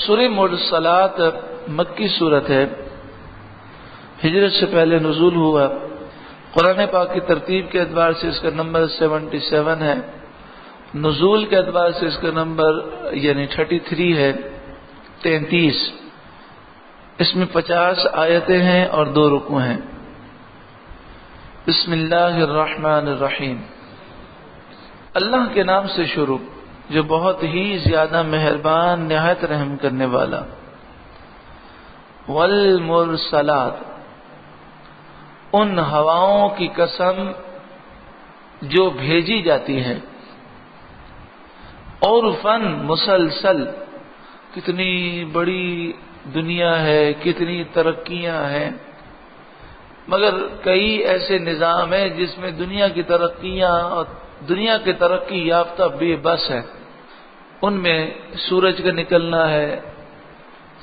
سورہ مرسلات مکی صورت ہے، ہجرت سے پہلے نزول ہوا۔ قرآن پاک کی ترتیب کے اعتبار سے اس کا نمبر 77 ہے، نزول کے اعتبار سے اس کا نمبر یعنی 33 ہے، 33۔ اس میں 50 آیتیں ہیں اور 2 رکوع ہیں۔ بسم اللہ الرحمن الرحیم، اللہ کے نام سے شروع جو بہت ہی زیادہ مہربان نہایت رحم کرنے والا۔ والمرسلات، ان ہواؤں کی قسم جو بھیجی جاتی ہیں، عرفاً مسلسل، کتنی بڑی دنیا ہے، کتنی ترقیاں ہیں، مگر کئی ایسے نظام ہیں جس میں دنیا کی ترقیاں اور دنیا کے ترقی یافتہ بے بس ہے۔ ان میں سورج کا نکلنا ہے،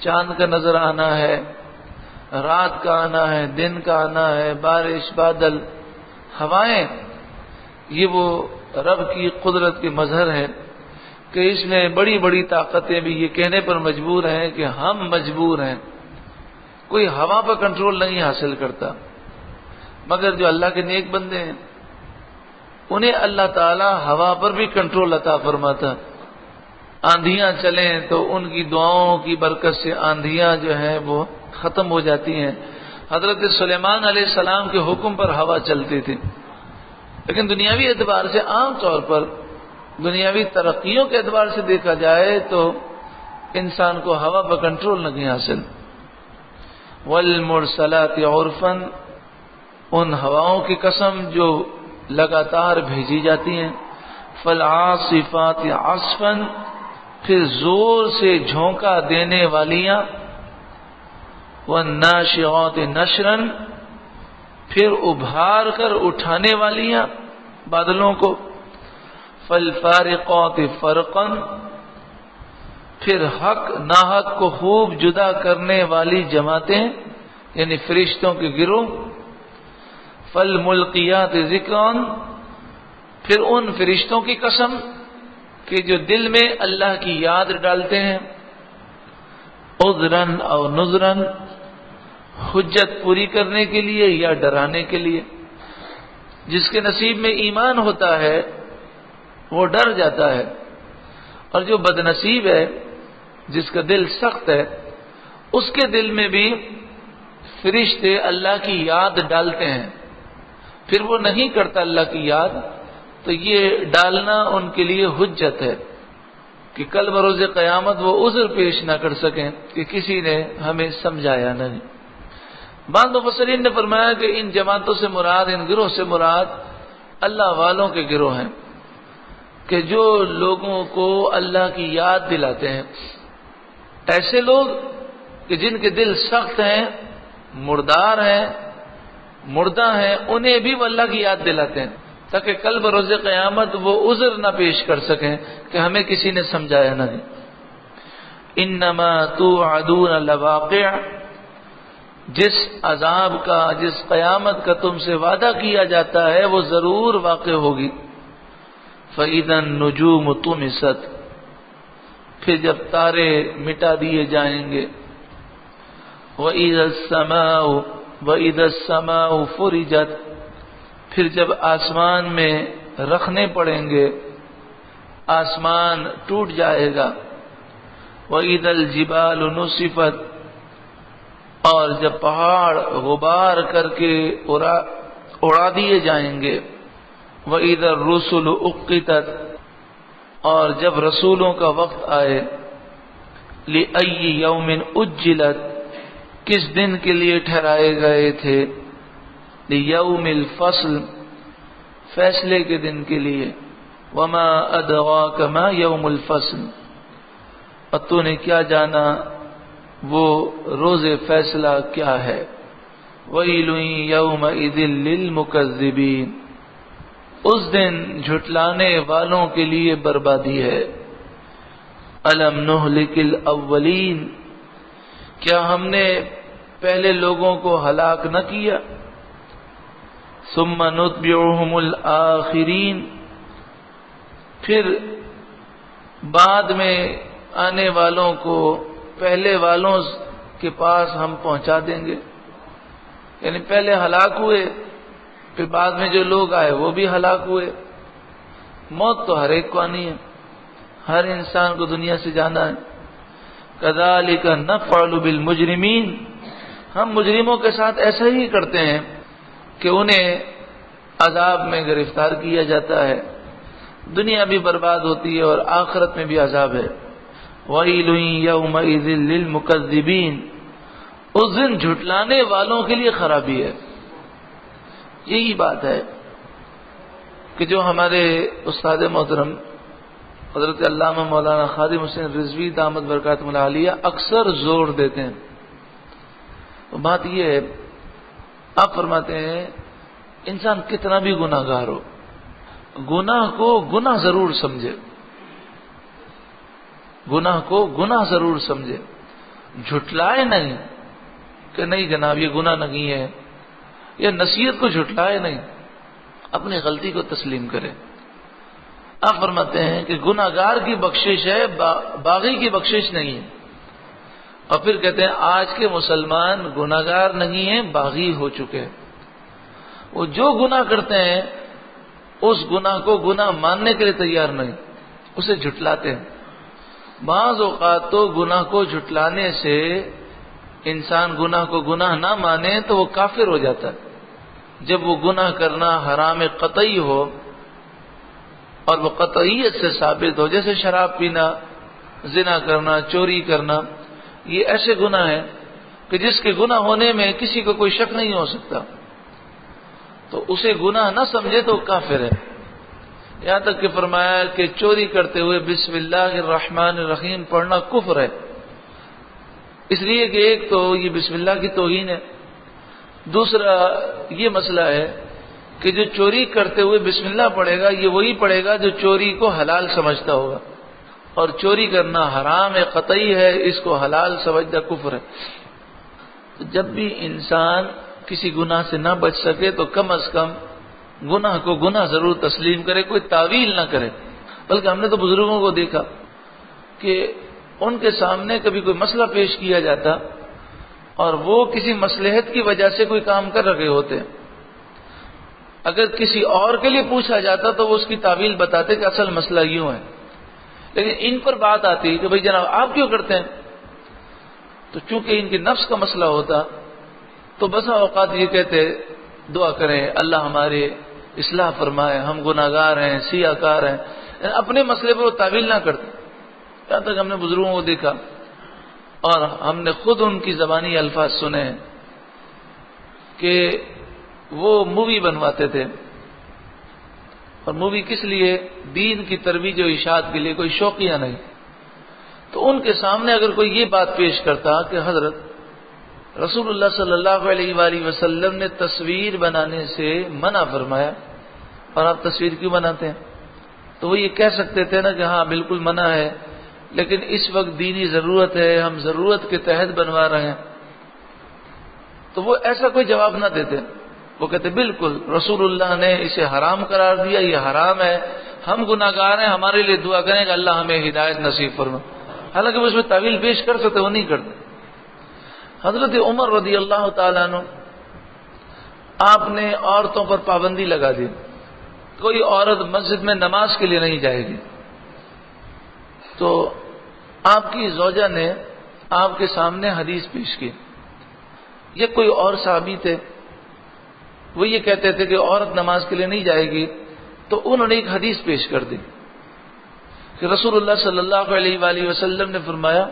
چاند کا نظر آنا ہے، رات کا آنا ہے، دن کا آنا ہے، بارش، بادل، ہوائیں، یہ وہ رب کی قدرت کے مظہر ہے کہ اس میں بڑی بڑی طاقتیں بھی یہ کہنے پر مجبور ہیں کہ ہم مجبور ہیں۔ کوئی ہوا پر کنٹرول نہیں حاصل کرتا، مگر جو اللہ کے نیک بندے ہیں انہیں اللہ تعالی ہوا پر بھی کنٹرول عطا فرماتا۔ آندھیاں چلیں تو ان کی دعاؤں کی برکت سے آندھیاں جو ہیں وہ ختم ہو جاتی ہیں۔ حضرت سلیمان علیہ السلام کے حکم پر ہوا چلتی تھی، لیکن دنیاوی اعتبار سے عام طور پر دنیاوی ترقیوں کے اعتبار سے دیکھا جائے تو انسان کو ہوا پر کنٹرول نہیں حاصل۔ والمرسلات عرفاً، ان ہواؤں کی قسم جو لگاتار بھیجی جاتی ہیں۔ فالعاصفات عصفاً، پھر زور سے جھونکا دینے والیاں۔ والناشرات نشراً، پھر ابھار کر اٹھانے والیاں بادلوں کو۔ فالفارقات فرقاً، پھر حق ناحق کو خوب جدا کرنے والی جماعتیں یعنی فرشتوں کے گروہ۔ فالملقیات ذکراً، پھر ان فرشتوں کی قسم کہ جو دل میں اللہ کی یاد ڈالتے ہیں۔ عذراً او نذراً، حجت پوری کرنے کے لیے یا ڈرانے کے لیے۔ جس کے نصیب میں ایمان ہوتا ہے وہ ڈر جاتا ہے، اور جو بد نصیب ہے جس کا دل سخت ہے اس کے دل میں بھی فرشتے اللہ کی یاد ڈالتے ہیں، پھر وہ نہیں کرتا اللہ کی یاد، تو یہ ڈالنا ان کے لیے حجت ہے کہ کل بروز قیامت وہ عذر پیش نہ کر سکیں کہ کسی نے ہمیں سمجھایا نہیں۔ بعض مفسرین نے فرمایا کہ ان جماعتوں سے مراد، ان گروہ سے مراد اللہ والوں کے گروہ ہیں کہ جو لوگوں کو اللہ کی یاد دلاتے ہیں۔ ایسے لوگ کہ جن کے دل سخت ہیں، مردار ہیں، مردہ ہیں، انہیں بھی وہ اللہ کی یاد دلاتے ہیں تاکہ کل بروز قیامت وہ عذر نہ پیش کر سکیں کہ ہمیں کسی نے سمجھایا نہیں۔ انما توعدون لواقع، جس عذاب کا، جس قیامت کا تم سے وعدہ کیا جاتا ہے وہ ضرور واقع ہوگی۔ فَإِذَا النُّجُومُ طُمِسَتْ، پھر جب تارے مٹا دیے جائیں گے۔ وَإِذَا السَّمَاءُ فُرِجَتْ، پھر جب آسمان میں رکھنے پڑیں گے، آسمان ٹوٹ جائے گا۔ وَإِذَا الْجِبَالُ نُصِفَتْ، اور جب پہاڑ غبار کر کے اڑا دیے جائیں گے۔ وَإِذَا الرُّسُلُ أُقِّتَتْ، اور جب رسولوں کا وقت آئے۔ لِأَيِّ يَوْمٍ أُجِّلَتْ، کس دن کے لیے ٹھہرائے گئے تھے۔ لِيَوْمِ الْفَصْلِ، فیصلے کے دن کے لیے۔ وَمَا أَدْرَاكَ مَا يَوْمُ الْفَصْلِ، اور تو نے کیا جانا وہ روز فیصلہ کیا ہے۔ وَيْلٌ يَوْمَئِذٍ لِّلْمُكَذِّبِينَ، اس دن جھٹلانے والوں کے لیے بربادی ہے۔ أَلَمْ نُهْلِكِ الْأَوَّلِينَ، کیا ہم نے پہلے لوگوں کو ہلاک نہ کیا۔ ثُمَّ نُتْبِعُهُمُ الْآخِرِينَ، پھر بعد میں آنے والوں کو پہلے والوں کے پاس ہم پہنچا دیں گے، یعنی پہلے ہلاک ہوئے، پھر بعد میں جو لوگ آئے وہ بھی ہلاک ہوئے۔ موت تو ہر ایک کو آنی ہے، ہر انسان کو دنیا سے جانا ہے۔ کذالک نفعل بالمجرمین، ہم مجرموں کے ساتھ ایسا ہی کرتے ہیں کہ انہیں عذاب میں گرفتار کیا جاتا ہے، دنیا بھی برباد ہوتی ہے اور آخرت میں بھی عذاب ہے۔ وَيْلٌ يَوْمَئِذٍ لِّلْمُكَذِّبِينَ، اس دن جھٹلانے والوں کے لیے خرابی ہے۔ یہی بات ہے کہ جو ہمارے استاد محترم حضرت علامہ مولانا خادم حسین رضوی دامت برکاتہ العالیہ اکثر زور دیتے ہیں، بات یہ ہے، آپ فرماتے ہیں انسان کتنا بھی گناہ گار ہو، گناہ کو گناہ ضرور سمجھے، گناہ کو گناہ ضرور سمجھے، جھٹلائے نہیں کہ نہیں جناب یہ گناہ نہیں ہے، یا نصیحت کو جھٹلائے نہیں، اپنی غلطی کو تسلیم کرے۔ آپ فرماتے ہیں کہ گناہ گار کی بخشش ہے، باغی کی بخشش نہیں ہے، اور پھر کہتے ہیں آج کے مسلمان گناہ گار نہیں ہیں، باغی ہو چکے ہیں۔ وہ جو گناہ کرتے ہیں اس گناہ کو گناہ ماننے کے لیے تیار نہیں، اسے جھٹلاتے ہیں۔ بعض اوقات تو گناہ کو جھٹلانے سے انسان گناہ کو گناہ نہ مانے تو وہ کافر ہو جاتا ہے، جب وہ گناہ کرنا حرام قطعی ہو اور وہ قطعیت سے ثابت ہو، جیسے شراب پینا، زنا کرنا، چوری کرنا، یہ ایسے گناہ ہیں کہ جس کے گناہ ہونے میں کسی کو کوئی شک نہیں ہو سکتا، تو اسے گناہ نہ سمجھے تو کافر ہے۔ یہاں تک کہ فرمایا کہ چوری کرتے ہوئے بسم اللہ الرحمن الرحیم پڑھنا کفر ہے، اس لیے کہ ایک تو یہ بسم اللہ کی توہین ہے، دوسرا یہ مسئلہ ہے کہ جو چوری کرتے ہوئے بسم اللہ پڑھے گا یہ وہی پڑھے گا جو چوری کو حلال سمجھتا ہوگا، اور چوری کرنا حرام قطعی ہے، اس کو حلال سمجھنا کفر ہے۔ تو جب بھی انسان کسی گناہ سے نہ بچ سکے تو کم از کم گناہ کو گناہ ضرور تسلیم کرے، کوئی تعویل نہ کرے۔ بلکہ ہم نے تو بزرگوں کو دیکھا کہ ان کے سامنے کبھی کوئی مسئلہ پیش کیا جاتا اور وہ کسی مصلحت کی وجہ سے کوئی کام کر رہے ہوتے، اگر کسی اور کے لیے پوچھا جاتا تو وہ اس کی تعویل بتاتے کہ اصل مسئلہ یوں ہے، لیکن ان پر بات آتی کہ بھئی جناب آپ کیوں کرتے ہیں، تو چونکہ ان کے نفس کا مسئلہ ہوتا تو بسا اوقات یہ کہتے دعا کریں اللہ ہمارے اصلاح فرمائے، ہم گناہگار ہیں، سیاہ کار ہیں، اپنے مسئلے پر وہ تعویل نہ کرتے۔ یہاں تک ہم نے بزرگوں کو دیکھا اور ہم نے خود ان کی زبانی الفاظ سنے ہیں کہ وہ مووی بنواتے تھے، اور مووی کس لیے؟ دین کی ترویج و اشاعت کے لیے، کوئی شوقیہ نہیں۔ تو ان کے سامنے اگر کوئی یہ بات پیش کرتا کہ حضرت رسول اللہ صلی اللہ علیہ وآلہ وسلم نے تصویر بنانے سے منع فرمایا اور آپ تصویر کیوں بناتے ہیں، تو وہ یہ کہہ سکتے تھے نا کہ ہاں بالکل منع ہے، لیکن اس وقت دینی ضرورت ہے، ہم ضرورت کے تحت بنوا رہے ہیں، تو وہ ایسا کوئی جواب نہ دیتے، وہ کہتے بالکل رسول اللہ نے اسے حرام قرار دیا، یہ حرام ہے، ہم گناہگار ہیں، ہمارے لیے دعا کریں کہ اللہ ہمیں ہدایت نصیب فرمائے۔ حالانکہ وہ اس میں تعویل پیش کر سکتے، وہ نہیں کرتے۔ حضرت عمر رضی اللہ تعالیٰ عنہ، آپ نے عورتوں پر پابندی لگا دی، کوئی عورت مسجد میں نماز کے لیے نہیں جائے گی، تو آپ کی زوجہ نے آپ کے سامنے حدیث پیش کی، یہ کوئی اور صحابی تھے، وہ یہ کہتے تھے کہ عورت نماز کے لیے نہیں جائے گی، تو انہوں نے ایک حدیث پیش کر دی کہ رسول اللہ صلی اللہ علیہ وآلہ وسلم نے فرمایا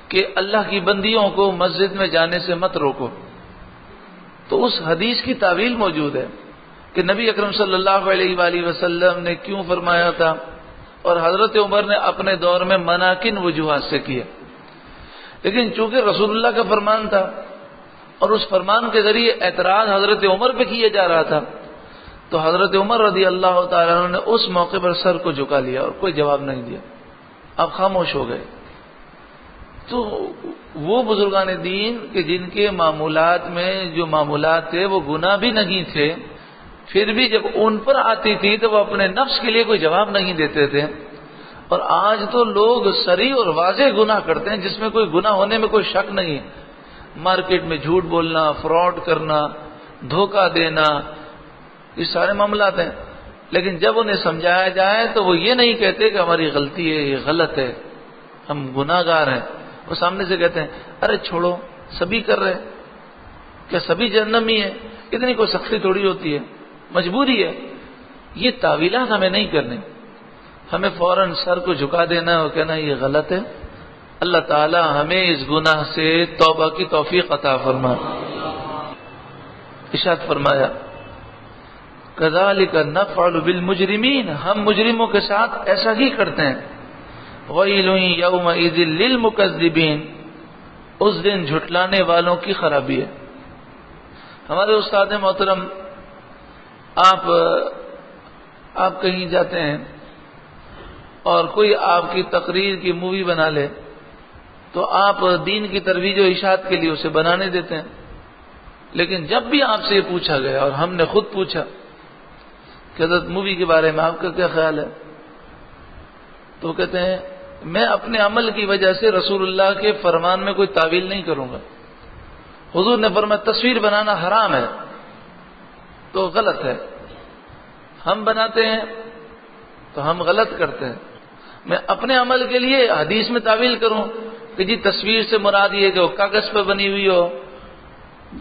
کہ اللہ کی بندیوں کو مسجد میں جانے سے مت روکو، تو اس حدیث کی تعویل موجود ہے کہ نبی اکرم صلی اللہ علیہ وآلہ وسلم نے کیوں فرمایا تھا، اور حضرت عمر نے اپنے دور میں منع کن وجوہات سے کیا، لیکن چونکہ رسول اللہ کا فرمان تھا اور اس فرمان کے ذریعے اعتراض حضرت عمر پہ کیا جا رہا تھا، تو حضرت عمر رضی اللہ تعالیٰ عنہ نے اس موقع پر سر کو جھکا لیا اور کوئی جواب نہیں دیا، آپ خاموش ہو گئے۔ تو وہ بزرگان دین کہ جن کے معمولات میں جو معمولات تھے وہ گناہ بھی نہیں تھے، پھر بھی جب ان پر آتی تھی تو وہ اپنے نفس کے لیے کوئی جواب نہیں دیتے تھے، اور آج تو لوگ صریح اور واضح گناہ کرتے ہیں جس میں کوئی گناہ ہونے میں کوئی شک نہیں ہے۔ مارکیٹ میں جھوٹ بولنا، فراڈ کرنا، دھوکہ دینا، یہ سارے معاملات ہیں، لیکن جب انہیں سمجھایا جائے تو وہ یہ نہیں کہتے کہ ہماری غلطی ہے، یہ غلط ہے، ہم گناہ گار ہیں۔ وہ سامنے سے کہتے ہیں ارے چھوڑو، سبھی کر رہے، کیا سبھی جہنمی ہیں؟ اتنی کوئی سختی تھوڑی ہوتی ہے، مجبوری ہے۔ یہ تعویلات ہمیں نہیں کرنی، ہمیں فوراً سر کو جھکا دینا اور کہنا یہ غلط ہے۔ اللہ تعالی ہمیں اس گناہ سے توبہ کی توفیق عطا فرمائے۔ ارشاد فرمایا کذالک نفعل بالمجرمین، ہم مجرموں کے ساتھ ایسا ہی کرتے ہیں۔ ویل یومئذ للمکذبین، اس دن جھٹلانے والوں کی خرابی ہے۔ ہمارے استاد محترم، آپ کہیں جاتے ہیں اور کوئی آپ کی تقریر کی مووی بنا لے تو آپ دین کی ترویج و اشاعت کے لیے اسے بنانے دیتے ہیں، لیکن جب بھی آپ سے یہ پوچھا گیا اور ہم نے خود پوچھا کہ حضرت مووی کے بارے میں آپ کا کیا خیال ہے، تو کہتے ہیں میں اپنے عمل کی وجہ سے رسول اللہ کے فرمان میں کوئی تعویل نہیں کروں گا۔ حضور نے فرمایا تصویر بنانا حرام ہے تو غلط ہے، ہم بناتے ہیں تو ہم غلط کرتے ہیں۔ میں اپنے عمل کے لیے حدیث میں تعویل کروں کہ جی تصویر سے مراد یہ کہ وہ کاغذ پہ بنی ہوئی ہو،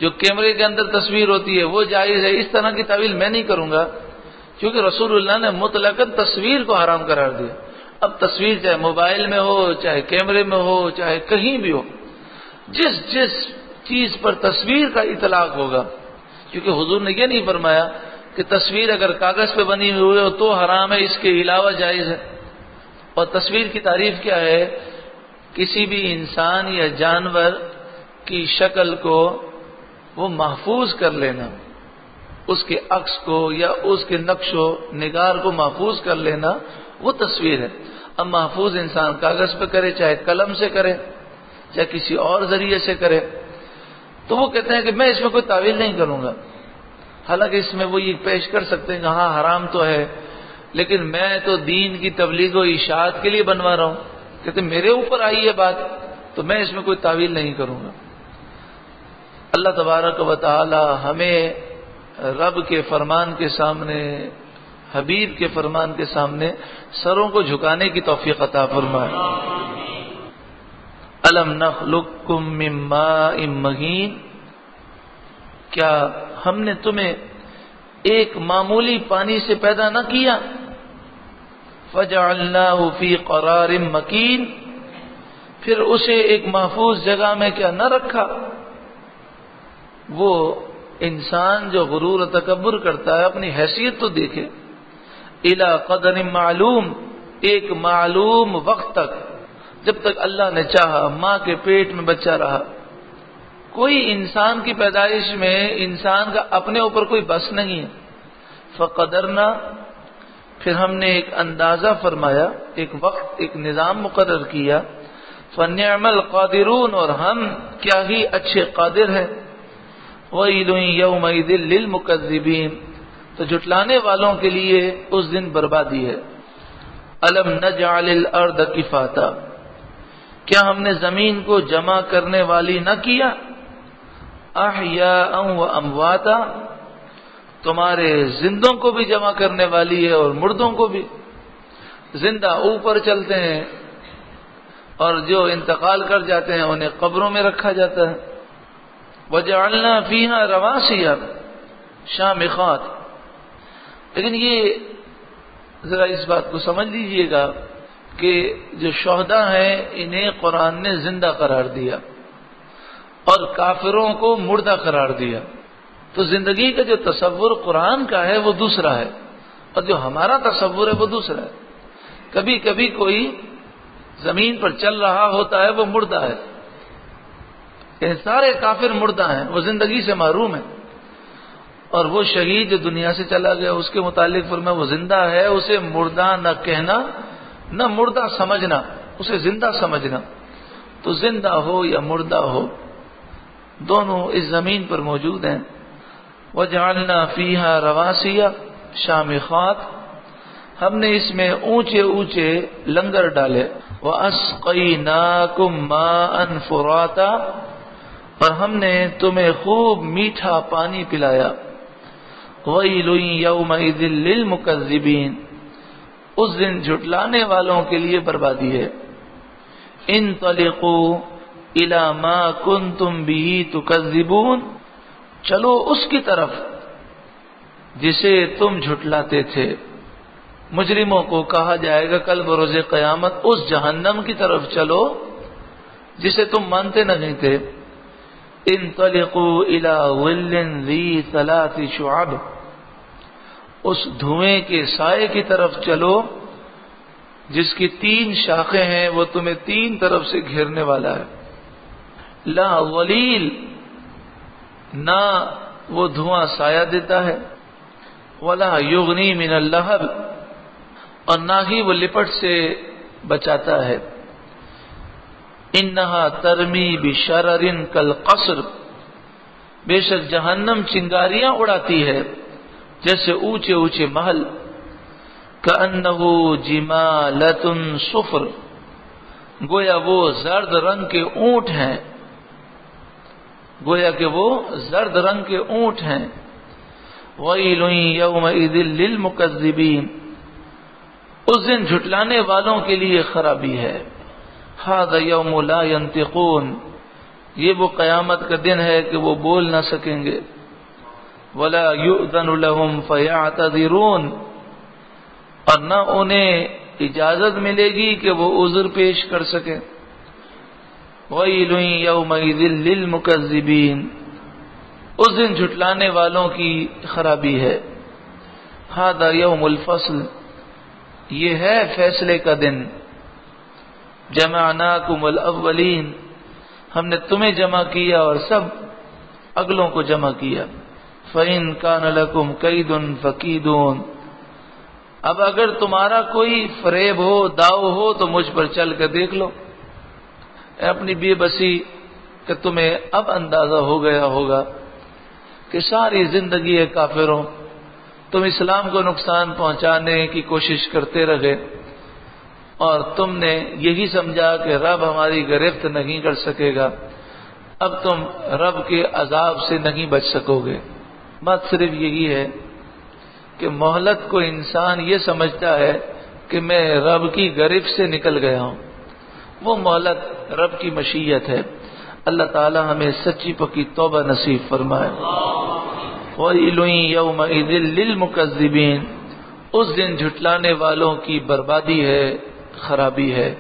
جو کیمرے کے اندر تصویر ہوتی ہے وہ جائز ہے، اس طرح کی تعویل میں نہیں کروں گا، کیونکہ رسول اللہ نے مطلقاً تصویر کو حرام قرار دیا۔ اب تصویر چاہے موبائل میں ہو، چاہے کیمرے میں ہو، چاہے کہیں بھی ہو، جس چیز پر تصویر کا اطلاق ہوگا، کیونکہ حضور نے یہ نہیں فرمایا کہ تصویر اگر کاغذ پہ بنی ہوئی ہو تو حرام ہے، اس کے علاوہ جائز ہے۔ اور تصویر کی تعریف کیا ہے؟ کسی بھی انسان یا جانور کی شکل کو وہ محفوظ کر لینا، اس کے عکس کو یا اس کے نقش و نگار کو محفوظ کر لینا، وہ تصویر ہے۔ اب محفوظ انسان کاغذ پہ کرے، چاہے قلم سے کرے، چاہے کسی اور ذریعے سے کرے، تو وہ کہتے ہیں کہ میں اس میں کوئی تعویل نہیں کروں گا۔ حالانکہ اس میں وہ یہ پیش کر سکتے ہیں کہ ہاں حرام تو ہے، لیکن میں تو دین کی تبلیغ و اشاعت کے لیے بنوا رہا ہوں، کہتے ہیں میرے اوپر آئی ہے بات تو میں اس میں کوئی تعویل نہیں کروں گا۔ اللہ تبارک و تعالی ہمیں رب کے فرمان کے سامنے، حبیب کے فرمان کے سامنے سروں کو جھکانے کی توفیق عطا فرمائے۔ الم نخلقکم من ماء مہین، کیا ہم نے تمہیں ایک معمولی پانی سے پیدا نہ کیا؟ فجعلناہ فی قرار مکین، پھر اسے ایک محفوظ جگہ میں کیا نہ رکھا؟ وہ انسان جو غرور و تکبر کرتا ہے اپنی حیثیت تو دیکھے۔ الی قدر معلوم، ایک معلوم وقت تک، جب تک اللہ نے چاہا ماں کے پیٹ میں بچہ رہا۔ کوئی انسان کی پیدائش میں انسان کا اپنے اوپر کوئی بس نہیں ہے۔ فقدرنا، پھر ہم نے ایک اندازہ فرمایا، ایک وقت، ایک نظام مقرر کیا۔ فنعم القادرون، اور ہم کیا ہی اچھے قادر ہیں۔ ویل یومئذ للمکذبین، تو جھٹلانے والوں کے لیے اس دن بربادی ہے۔ الم نجعل الارض کفاتا، کیا ہم نے زمین کو جمع کرنے والی نہ کیا؟ احیاء و امواتا، تمہارے زندوں کو بھی جمع کرنے والی ہے اور مردوں کو بھی۔ زندہ اوپر چلتے ہیں اور جو انتقال کر جاتے ہیں انہیں قبروں میں رکھا جاتا ہے۔ وجعلنا فیہا رواسیا شامخات، لیکن یہ ذرا اس بات کو سمجھ لیجئے گا کہ جو شہداء ہیں انہیں قرآن نے زندہ قرار دیا اور کافروں کو مردہ قرار دیا، تو زندگی کا جو تصور قرآن کا ہے وہ دوسرا ہے اور جو ہمارا تصور ہے وہ دوسرا ہے۔ کبھی کبھی کوئی زمین پر چل رہا ہوتا ہے وہ مردہ ہے، سارے کافر مردہ ہیں، وہ زندگی سے محروم ہیں۔ اور وہ شہید جو دنیا سے چلا گیا اس کے متعلق فرمایا وہ زندہ ہے، اسے مردہ نہ کہنا نہ مردہ سمجھنا، اسے زندہ سمجھنا۔ تو زندہ ہو یا مردہ ہو دونوں اس زمین پر موجود ہیں۔ وجعلنا فیہا رواسیا شامخات، ہم نے اس میں اونچے اونچے لنگر ڈالے. وَأَسْقَيْنَاكُمْ مَاءً فُرَاتًا، اور ہم نے تمہیں خوب میٹھا پانی پلایا. وَيْلٌ يَوْمَئِذٍ لِّلْمُكَذِّبِينَ، اس دن جھٹلانے والوں کے لیے بربادی ہے. انطلقوا إِلَى مَا كُنتُم بِهِ تُكَذِّبُونَ، چلو اس کی طرف جسے تم جھٹلاتے تھے. مجرموں کو کہا جائے گا کل بروز قیامت اس جہنم کی طرف چلو جسے تم مانتے نہیں تھے. انطلقوا إِلَى ظِلٍّ ذِي ثَلَاثِ شُعَبٍ، اس دھوئیں کے سائے کی طرف چلو جس کی 3 شاخیں ہیں، وہ تمہیں 3 طرف سے گھیرنے والا ہے. لا ظلیل، نہ وہ دھواں سایہ دیتا ہے. ولا یغنی من اللہب، اور نہ ہی وہ لپٹ سے بچاتا ہے. انہا ترمی بشرر کالقصر، بے شک جہنم چنگاریاں اڑاتی ہے جیسے اونچے اونچے محل. کأنہ جمالۃ صفر، گویا وہ زرد رنگ کے اونٹ ہیں، گویا کہ وہ زرد رنگ کے اونٹ ہیں. ویل یومئذ للمکذبین، اس دن جھٹلانے والوں کے لیے خرابی ہے. ھذا یوم لا ینطقون، یہ وہ قیامت کا دن ہے کہ وہ بول نہ سکیں گے. ولا یؤذن لهم فیعتذرون، اور نہ انہیں اجازت ملے گی کہ وہ عذر پیش کر سکیں. ویل یومئذ للمکذبین، اس دن جھٹلانے والوں کی خرابی ہے. ھذا یوم الفصل، یہ ہے فیصلے کا دن. جمعناکم الاولین، ہم نے تمہیں جمع کیا اور سب اگلوں کو جمع کیا. فإن كان لكم كيد فكيدون، اب اگر تمہارا کوئی فریب ہو، داؤ ہو، تو مجھ پر چل کر دیکھ لو. اپنی بے بسی کہ تمہیں اب اندازہ ہو گیا ہوگا کہ ساری زندگی کافروں تم اسلام کو نقصان پہنچانے کی کوشش کرتے رہے، اور تم نے یہی سمجھا کہ رب ہماری گرفت نہیں کر سکے گا. اب تم رب کے عذاب سے نہیں بچ سکو گے. بات صرف یہی ہے کہ مہلت کو انسان یہ سمجھتا ہے کہ میں رب کی گرفت سے نکل گیا ہوں. وہ مہلت رب کی مشیت ہے. اللہ تعالی ہمیں سچی پکی توبہ نصیب فرمائے. وَيْلٌ يَوْمَئِذٍ لِّلْمُكَذِّبِينَ، اس دن جھٹلانے والوں کی بربادی ہے، خرابی ہے.